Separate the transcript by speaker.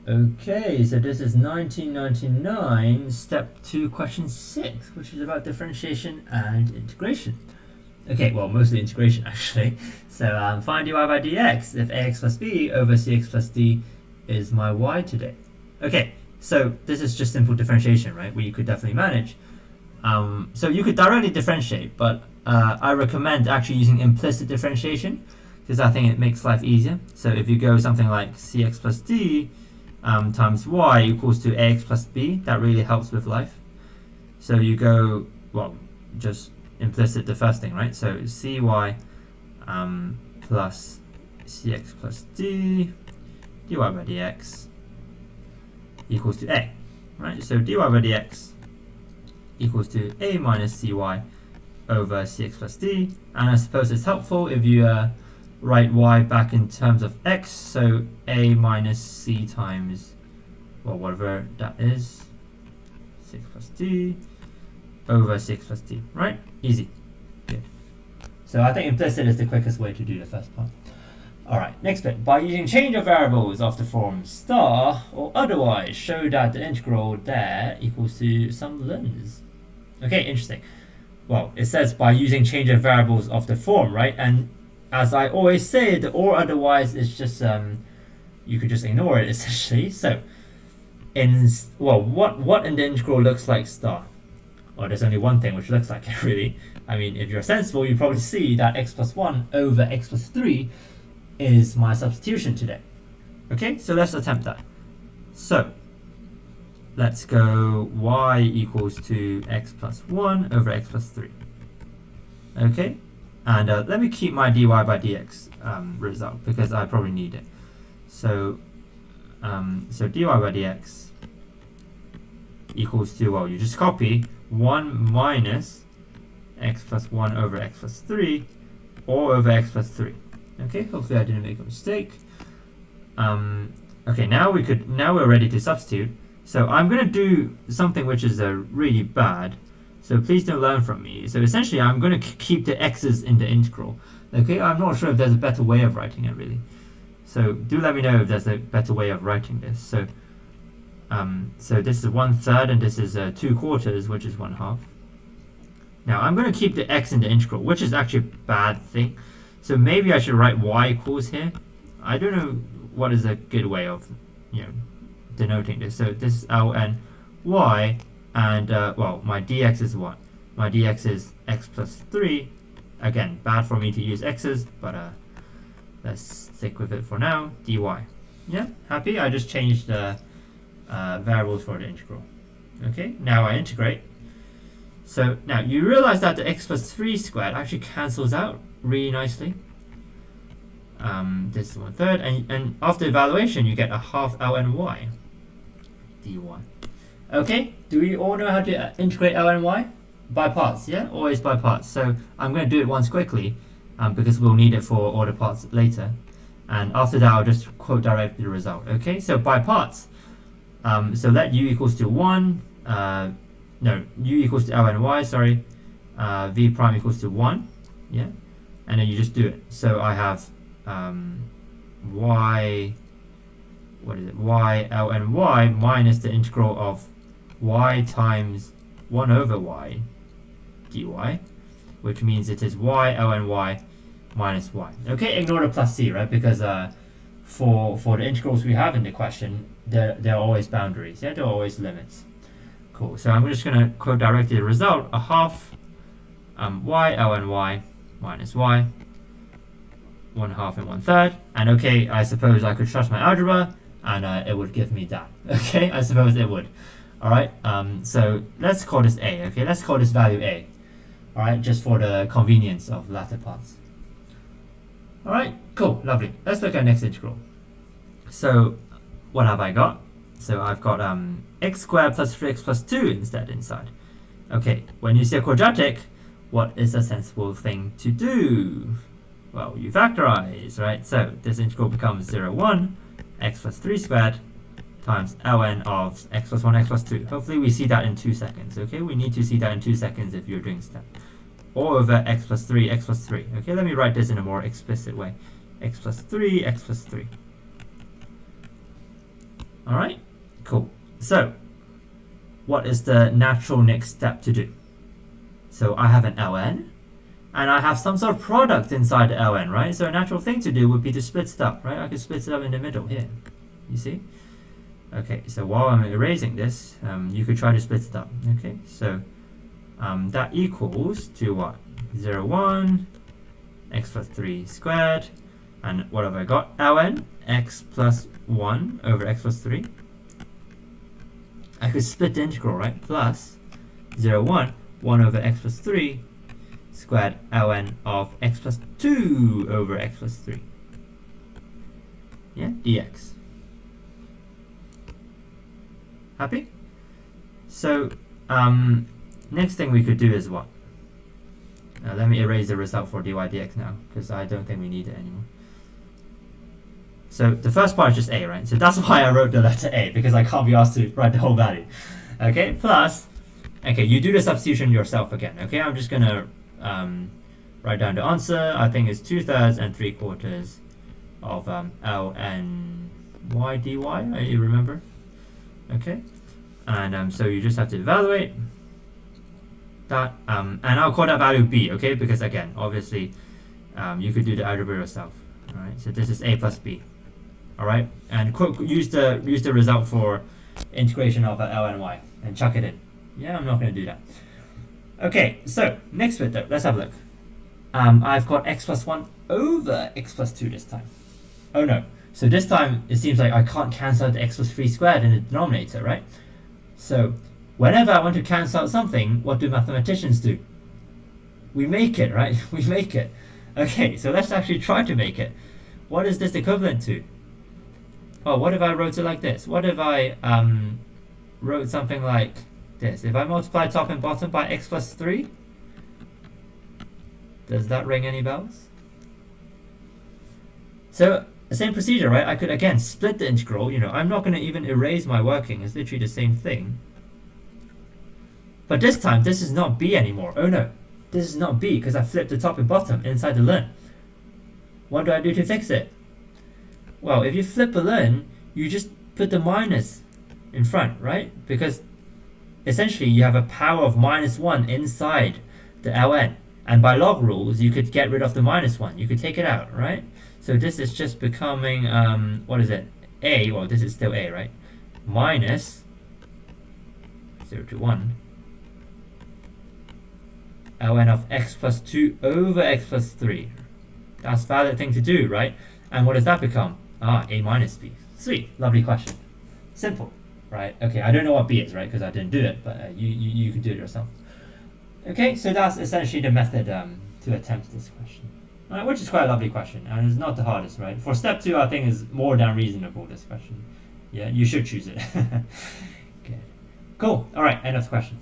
Speaker 1: Okay, so this is 1999, step 2, question 6, which is about differentiation and integration. Okay, well, mostly integration actually. So find dy by dx if ax plus b over cx plus d is my y today. Okay, so this is just simple differentiation, right? Where you could definitely manage. So you could directly differentiate, but I recommend actually using implicit differentiation because I think it makes life easier. So if you go something like cx plus d times y equals to ax plus b, that really helps with life. So you go, well, just implicit the first thing, right? So cy plus cx plus d dy by dx equals to a, right? So dy by dx equals to a minus cy over cx plus d, and I suppose it's helpful if you write y back in terms of x, so a minus c times, well, whatever that is, 6 plus d over 6 plus d, right? Easy. Good. So I think implicit is the quickest way to do the first part. Alright, next bit. By using change of variables of the form star or otherwise, show that the integral there equals to some lens. Okay, interesting. Well, it says by using change of variables of the form, right? And as I always say, the or otherwise is just you could just ignore it essentially. So what in the integral looks like star? Well, there's only one thing which looks like it really. I mean, if you're sensible, you probably see that x plus 1 over x plus 3 is my substitution today. Okay, so let's attempt that. So let's go y equals to x plus 1 over x plus 3. Okay, and let me keep my dy by dx result because I probably need it. So dy by dx equals to, well, you just copy 1 minus x plus 1 over x plus 3 or over x plus 3. Okay, hopefully I didn't make a mistake. Okay, now we're ready to substitute. So I'm going to do something which is really bad. So please don't learn from me. So essentially I'm going to keep the x's in the integral. Okay, I'm not sure if there's a better way of writing it really. So do let me know if there's a better way of writing this. So this is 1/3 and this is 2/4, which is 1/2. Now I'm going to keep the x in the integral, which is actually a bad thing. So maybe I should write y equals here. I don't know what is a good way of, denoting this. So this is ln y, and well, my dx is what? My dx is x plus 3. Again, bad for me to use x's, but let's stick with it for now. dy. Yeah, happy? I just changed the variables for the integral. Okay, now I integrate. So now you realize that the x plus 3 squared actually cancels out really nicely. This is 1/3, and after evaluation you get a half ln y dy. Okay, do we all know how to integrate ln y? By parts, yeah? Always by parts. So I'm going to do it once quickly because we'll need it for all the parts later. And after that I'll just quote directly the result. Okay, so by parts. So let u equals to 1, u equals to ln y, sorry, v prime equals to 1, yeah? And then you just do it. So I have y ln y minus the integral of y times 1 over y dy, which means it is y ln y minus y. Okay, ignore the plus c, right? Because for the integrals we have in the question, there are always boundaries, yeah? There are always limits. Cool, so I'm just going to quote directly the result, a half y ln y minus y, 1/2 and 1/3. And okay, I suppose I could trust my algebra and it would give me that. Okay, I suppose it would. Alright, so let's call this a. Okay, let's call this value a. Alright, just for the convenience of latter parts. Alright, cool, lovely. Let's look at next integral. So what have I got? So I've got x squared plus 3x plus 2 instead inside. Okay, when you see a quadratic, what is a sensible thing to do? Well, you factorize, right? So this integral becomes 0, 1, x plus 3 squared times ln of x plus 1, x plus 2. Hopefully we see that in 2 seconds, okay? We need to see that in 2 seconds if you're doing step. Or over x plus 3, x plus 3. Okay, let me write this in a more explicit way. X plus 3, x plus 3. All right, cool. So what is the natural next step to do? So I have an ln, and I have some sort of product inside the ln, right? So a natural thing to do would be to split it up, right? I could split it up in the middle here. You see? Okay, so while I'm erasing this, you could try to split it up. Okay, so that equals to what? 0, 1, x plus 3 squared, and what have I got? ln x plus 1 over x plus 3. I could split the integral, right? Plus 0, 1, 1 over x plus 3 squared ln of x plus 2 over x plus 3. Yeah, dx. Happy? So next thing we could do is what? Let me erase the result for dy dx now, because I don't think we need it anymore. So the first part is just a, right? So that's why I wrote the letter a, because I can't be asked to write the whole value. Okay, plus, okay, you do the substitution yourself again. Okay, I'm just going to write down the answer. I think it's 2/3 and 3/4 of ln y dy, you remember? Okay, and so you just have to evaluate that, and I'll call that value b, okay, because again, obviously, you could do the algebra yourself. All right, so this is a plus b. All right, and use the result for integration of ln y and chuck it in. Yeah, I'm not going to do that. Okay, so next bit though, let's have a look. I've got x plus 1 over x plus 2 this time. Oh no, so this time it seems like I can't cancel out the x plus 3 squared in the denominator, right? So whenever I want to cancel out something, what do mathematicians do? We make it, right? We make it. Okay, so let's actually try to make it. What is this equivalent to? Oh, what if I wrote it like this? What if I wrote something like this? If I multiply top and bottom by x plus 3, does that ring any bells? So, the same procedure, right? I could, again, split the integral. You know, I'm not going to even erase my working. It's literally the same thing. But this time, this is not b anymore. Oh no, this is not b because I flipped the top and bottom inside the ln. What do I do to fix it? Well, if you flip a ln, you just put the minus in front, right? Because essentially you have a power of -1 inside the ln. And by log rules, you could get rid of the -1. You could take it out, right? So this is just becoming, what is it? A, well, this is still a, right? Minus 0 to 1. ln of x plus 2 over x plus 3. That's a valid thing to do, right? And what does that become? Ah, a minus b. Sweet, lovely question. Simple, right? Okay, I don't know what b is, right? Because I didn't do it, but you can do it yourself. Okay, so that's essentially the method to attempt this question. Right, which is quite a lovely question, and it's not the hardest, right? For step 2, I think is more than reasonable, this question. Yeah, you should choose it. Okay. Cool, all right, end of the question.